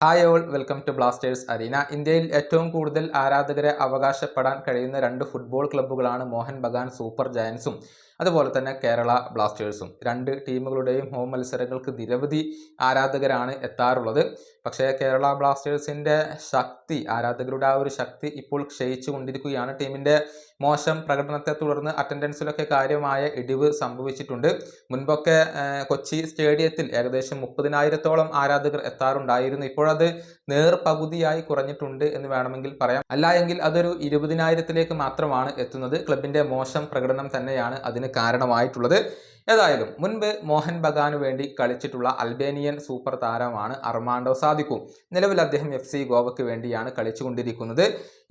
Hi all, welcome to Blasters Arena. ഇന്ത്യയിൽ ഏറ്റവും കൂടുതൽ ആരാധകരെ അവകാശപ്പെടാൻ കഴിയുന്ന രണ്ട് ഫുട്ബോൾ ക്ലബ്ബുകളാണ് മോഹൻ ബഗാൻ സൂപ്പർ ജയൻസും അതുപോലെ തന്നെ കേരള ബ്ലാസ്റ്റേഴ്സും. രണ്ട് ടീമുകളുടെയും ഹോം മത്സരങ്ങൾക്ക് നിരവധി ആരാധകരാണ് എത്താറുള്ളത്. പക്ഷേ കേരള ബ്ലാസ്റ്റേഴ്സിൻ്റെ ആരാധകരുടെ ആ ഒരു ശക്തി ഇപ്പോൾ ക്ഷയിച്ചു കൊണ്ടിരിക്കുകയാണ്. ടീമിൻ്റെ മോശം പ്രകടനത്തെ തുടർന്ന് അറ്റൻഡൻസിലൊക്കെ കാര്യമായ ഇടിവ് സംഭവിച്ചിട്ടുണ്ട്. മുൻപൊക്കെ കൊച്ചി സ്റ്റേഡിയത്തിൽ ഏകദേശം 30,000-ഓളം ആരാധകർ എത്താറുണ്ടായിരുന്നു. ഇപ്പോഴത് നേർപകുതിയായി കുറഞ്ഞിട്ടുണ്ട് എന്ന് വേണമെങ്കിൽ പറയാം. അല്ല എങ്കിൽ അതൊരു 20,000-ലേക്ക് മാത്രമാണ് എത്തുന്നത്. ക്ലബിൻ്റെ മോശം പ്രകടനം തന്നെയാണ് അതിന് കാരണമായിട്ടുള്ളത്. ഏതായാലും മുൻപ് മോഹൻ ബഗാനു വേണ്ടി കളിച്ചിട്ടുള്ള അൽബേനിയൻ സൂപ്പർ താരമാണ് അർമാൻഡോ സാദിക്കു. നിലവിൽ അദ്ദേഹം FC ഗോവയ്ക്ക് വേണ്ടിയാണ് കളിച്ചുകൊണ്ടിരിക്കുന്നത്.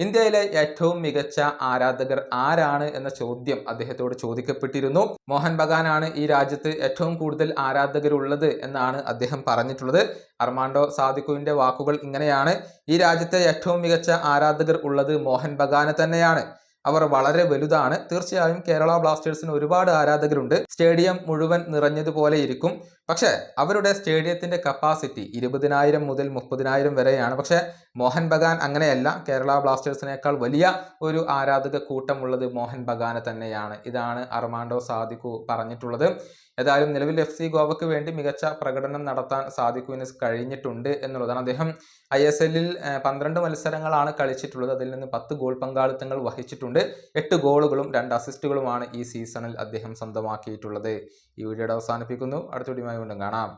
ഇന്ത്യയിലെ ഏറ്റവും മികച്ച ആരാധകർ ആരാണ് എന്ന ചോദ്യം അദ്ദേഹത്തോട് ചോദിക്കപ്പെട്ടിരുന്നു. മോഹൻ ബഗാനാണ് ഈ രാജ്യത്ത് ഏറ്റവും കൂടുതൽ ആരാധകരുള്ളത് എന്നാണ് അദ്ദേഹം പറഞ്ഞിട്ടുള്ളത്. അർമാൻഡോ സാദിക്കുവിൻ്റെ വാക്കുകൾ ഇങ്ങനെയാണ്: ഈ രാജ്യത്തെ ഏറ്റവും മികച്ച ആരാധകർ ഉള്ളത് മോഹൻ ബഗാന് തന്നെയാണ്. അവർ വളരെ വലുതാണ്. തീർച്ചയായും കേരള ബ്ലാസ്റ്റേഴ്സിന് ഒരുപാട് ആരാധകരുണ്ട്. സ്റ്റേഡിയം മുഴുവൻ നിറഞ്ഞതുപോലെ ഇരിക്കും. പക്ഷേ അവരുടെ സ്റ്റേഡിയത്തിന്റെ കപ്പാസിറ്റി 20,000 മുതൽ 30,000 വരെയാണ്. പക്ഷേ മോഹൻ ബഗാൻ അങ്ങനെയല്ല. കേരള ബ്ലാസ്റ്റേഴ്സിനേക്കാൾ വലിയ ഒരു ആരാധക കൂട്ടമുള്ളത് മോഹൻ ബഗാന് തന്നെയാണ്. ഇതാണ് അർമാൻഡോ സാദിക്കു പറഞ്ഞിട്ടുള്ളത്. ഏതായാലും നിലവിൽ FC ഗോവയ്ക്ക് വേണ്ടി മികച്ച പ്രകടനം നടത്താൻ സാദിക്കുവിന് കഴിഞ്ഞിട്ടുണ്ട് എന്നുള്ളതാണ്. അദ്ദേഹം ISL-ൽ 12 മത്സരങ്ങളാണ് കളിച്ചിട്ടുള്ളത്. അതിൽ നിന്ന് 10 ഗോൾ പങ്കാളിത്തങ്ങൾ വഹിച്ചിട്ടുണ്ട്. 8 ഗോളുകളും 2 അസിസ്റ്റുകളുമാണ് ഈ സീസണിൽ അദ്ദേഹം സ്വന്തമാക്കിയിട്ടുള്ളത്. ഈ വീഡിയോയുടെ അവസാനിപ്പിക്കുന്നു. അടുത്ത വീഡിയോയുമായി വീണ്ടും കാണാം.